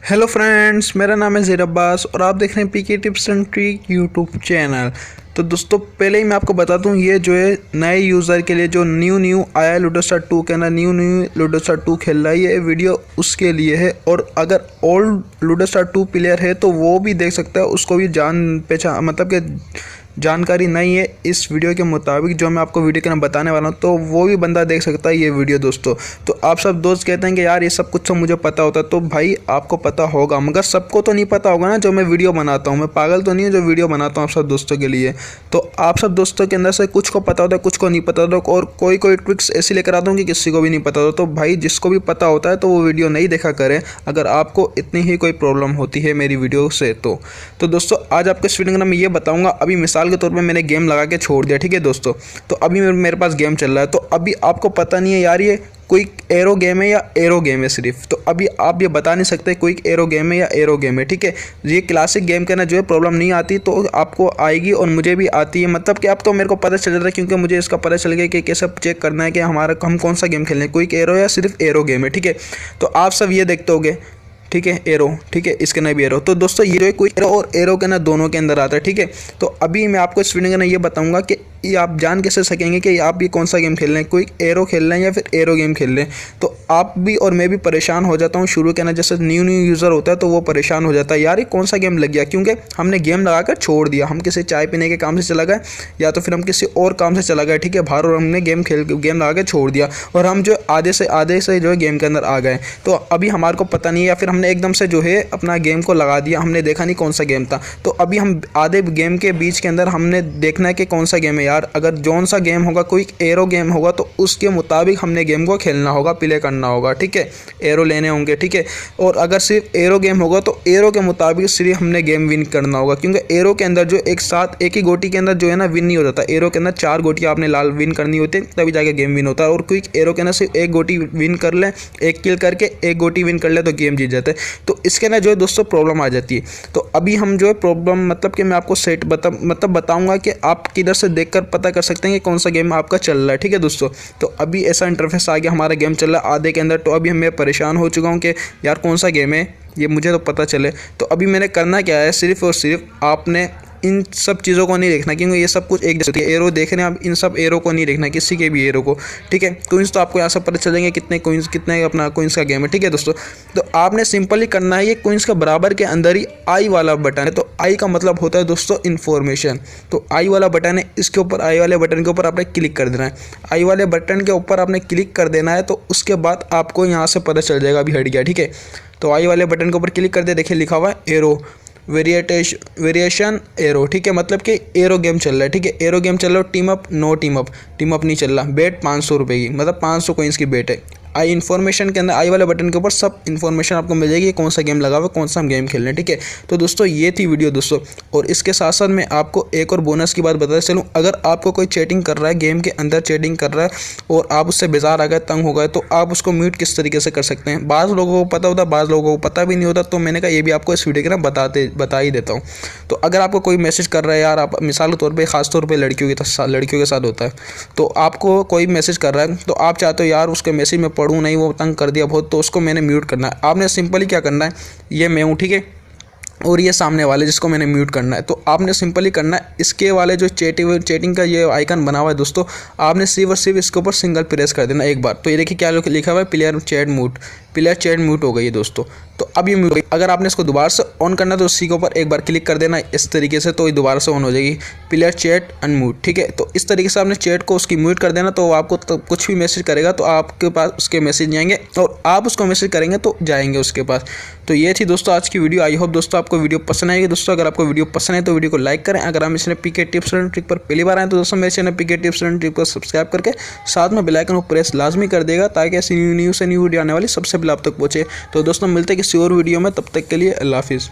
Hello friends, मेरा नाम है ज़ेर अब्बास और आप देख रहे हैं PK tips and trick YouTube channel. तो दोस्तों पहले ही मैं आपको बता दूं, ये जो है नए यूज़र के लिए जो न्यू आया है लूडो स्टार 2 के अंदर न्यू लूडो स्टार 2 खेल रहा है, ये वीडियो उसके लिए है। और अगर ओल्ड लूडो स्टार 2 प्लेयर है तो वो भी देख सकता है, उसको भी जान पहचान मतलब कि जानकारी नहीं है इस वीडियो के मुताबिक जो मैं आपको वीडियो के अंदर बताने वाला हूँ, तो वो भी बंदा देख सकता है ये वीडियो दोस्तों। तो आप सब दोस्त कहते हैं कि यार ये सब कुछ तो मुझे पता होता है, तो भाई आपको पता होगा, मगर सबको तो नहीं पता होगा ना। जो मैं वीडियो बनाता हूँ, मैं पागल तो नहीं हूँ जो वीडियो बनाता हूँ आप सब दोस्तों के लिए। तो आप सब दोस्तों के अंदर से कुछ को पता होता है, कुछ को नहीं पता होता, और कोई ट्रिक्स ऐसी लेकर आता हूँ कि किसी को भी नहीं पता होता। तो भाई जिसको भी पता होता है तो वो वीडियो नहीं देखा करें, अगर आपको इतनी ही कोई प्रॉब्लम होती है मेरी वीडियो से। तो दोस्तों आज आपको इस वीडियो में मैं ये बताऊँगा, अभी मिसाल के तौर पे मैंने गेम लगा के छोड़ दिया, ठीक है दोस्तों। तो अभी मेरे पास गेम चल रहा है, तो अभी आपको पता नहीं है यार ये क्विक एरो गेम है या एरो गेम है सिर्फ। तो अभी आप ये बता नहीं सकते क्विक एरो गेम है या एरो गेम है, ठीक है। ये क्लासिक गेम के ना जो है प्रॉब्लम नहीं आती, तो आपको आएगी और मुझे भी आती है। मतलब कि अब तो मेरे को पता चल रहा है, क्योंकि मुझे इसका पता चल गया कि कैसे चेक करना है कि हम कौन सा गेम खेलने हैं, क्विक एरो या सिर्फ एरो गेम है, ठीक है। तो आप सब ये देखते होगे, ठीक है, एरो, ठीक है, इसके अंदर भी एरो। तो दोस्तों ये जो है क्विक एरो और एरो के ना दोनों के अंदर आता है, ठीक है। तो अभी मैं आपको इस वीडियो के ना ये बताऊंगा कि ये आप जान कैसे सकेंगे कि आप ये कौन सा गेम खेल रहे हैं, क्विक एरो खेल रहे हैं या फिर एरो गेम खेल रहे हैं। तो आप भी और मैं भी परेशान हो जाता हूँ शुरू के ना, जैसे न्यू यूज़र होता है तो वो परेशान हो जाता है, यार ये कौन सा गेम लग गया, क्योंकि हमने गेम लगा कर छोड़ दिया। हम किसी चाय पीने के काम से चला गए या तो फिर हम किसी और काम से चला गए, ठीक है, बाहर, और हमने गेम लगा के छोड़ दिया, और हम जो आधे से जो है गेम के अंदर आ गए। तो अभी हमारे को पता नहीं है, या फिर हमने एकदम से जो है अपना गेम को लगा दिया, हमने देखा नहीं कौन सा गेम था। तो अभी हम आधे गेम के बीच के अंदर हमने देखना है कि कौन सा गेम है यार। अगर जौन सा गेम होगा कोई एरो गेम होगा तो उसके मुताबिक हमने गेम को खेलना होगा, प्ले करना होगा, ठीक है, एरो लेने होंगे, ठीक है। और अगर सिर्फ एरो गेम होगा तो एरो के मुताबिक सिर्फ हमने गेम विन करना होगा, क्योंकि एरो के अंदर जो एक साथ एक ही गोटी के अंदर जो है ना विन नहीं हो जाता। एरो के अंदर 4 गोटियाँ आपने लाल विन करनी होती है, तभी जाके गेम विन होता है। और क्विक एरो के अंदर सिर्फ एक गोटी विन कर ले, एक किल करके एक गोटी विन कर ले तो गेम जीत जाता है। तो इसके अंदर जो है दोस्तों प्रॉब्लम आ जाती है। तो अभी हम जो है प्रॉब्लम मतलब कि मैं आपको बताऊंगा कि आप किधर से देखकर पता कर सकते हैं कि कौन सा गेम आपका चल रहा है, ठीक है दोस्तों। तो अभी ऐसा इंटरफेस आ गया, हमारा गेम चल रहा है आधे के अंदर। तो अभी मैं परेशान हो चुका हूँ कि यार कौन सा गेम है ये मुझे तो पता चले। तो अभी मैंने करना क्या है, सिर्फ और सिर्फ आपने इन सब चीज़ों को नहीं देखना, क्योंकि ये सब कुछ एक जैसे एरो देख रहे हैं आप, इन सब एरो को नहीं देखना, किसी के भी एरो को, ठीक है। कोइंस तो आपको यहाँ से पता चल जाएंगे कितने कोइंस, कितने अपना कोइंस का गेम है, ठीक है दोस्तों। तो आपने सिंपली करना है, ये कोइंस का बराबर के अंदर ही आई वाला बटन है। तो आई का मतलब होता है दोस्तों इन्फॉर्मेशन। तो आई वाला बटन है, इसके ऊपर आई वाले बटन के ऊपर आपने क्लिक कर देना है। आई वाले बटन के ऊपर आपने क्लिक कर देना है, तो उसके बाद आपको यहाँ से पता चल जाएगा, अभी हट गया, ठीक है। तो आई वाले बटन के ऊपर क्लिक कर दे, देखिए लिखा हुआ है एरो वेरिएशन एरो, ठीक है, मतलब कि एरो गेम चल रहा है, ठीक है। एरो गेम चल रहा है, टीम अप टीम अप नहीं चल रहा। बेट 500 रुपये की, मतलब 500 कोइंस की बेट है। आई इन्फॉर्मेशन के अंदर आई वाले बटन के ऊपर सब इन्फॉर्मेशन आपको मिल जाएगी, कौन सा गेम लगा हुआ है, कौन सा हम गेम खेल रहे हैं, ठीक है। तो दोस्तों ये थी वीडियो दोस्तों। और इसके साथ साथ मैं आपको एक और बोनस की बात बताते चलूँ, अगर आपको कोई चैटिंग कर रहा है, गेम के अंदर चैटिंग कर रहा है और आप उससे बेजार आ गए, तंग हो गए, तो आप उसको म्यूट किस तरीके से कर सकते हैं। बाज़ लोगों को पता होता है, बाज़ लोगों को पता भी नहीं होता। तो मैंने कहा ये भी आपको इस वीडियो के ना बता ही देता हूँ। तो अगर आपको कोई मैसेज कर रहा है यार, आप मिसाल के तौर पर, खास तौर पर लड़कियों के साथ होता है, तो आपको कोई मैसेज कर रहा है, तो आप चाहते हो यार उसके मैसेज में पढ़ूँ नहीं, वो तंग कर दिया बहुत, तो उसको मैंने म्यूट करना है। आपने सिंपली क्या करना है, ये मैं हूँ, ठीक है, और ये सामने वाले जिसको मैंने म्यूट करना है। तो आपने सिंपली करना है, इसके वाले जो चैटिंग का ये आइकन बना हुआ है दोस्तों, आपने सिर्फ और सिर्फ इसके ऊपर सिंगल प्रेस कर देना एक बार। तो ये देखिए क्या लिखा हुआ है, प्लेयर चैट म्यूट हो गई है दोस्तों। तो अब ये म्यूट हो गई। अगर आपने इसको दोबारा से ऑन करना है तो उसी के ऊपर एक बार क्लिक कर देना इस तरीके से, तो ये दोबारा से ऑन हो जाएगी, प्लेयर चैट अनम्यूट, ठीक है। तो इस तरीके से आपने चैट को उसकी म्यूट कर देना, तो आपको तो कुछ भी मैसेज करेगा तो आपके पास उसके मैसेज नहीं आएंगे, और आप उसको मैसेज करेंगे तो जाएंगे उसके पास। तो ये थी दोस्तों आज की वीडियो। आई होप दोस्तों आपको वीडियो पसंद आएगी। दोस्तों अगर आपको वीडियो पसंद है तो वीडियो को लाइक करें। अगर आप इस पीके टिप्स एंड ट्रिक पर पहली बार आए तो दोस्तों मेरे channel PK tips and trick को सब्सक्राइब करके साथ में बेल आइकन को प्रेस लाजमी कर देगा, ताकि ऐसी न्यू वीडियो आने वाली सबसे पहले आप तक पहुंचे। तो दोस्तों मिलते हैं किसी और वीडियो में, तब तक के लिए अल्लाह हाफिज़।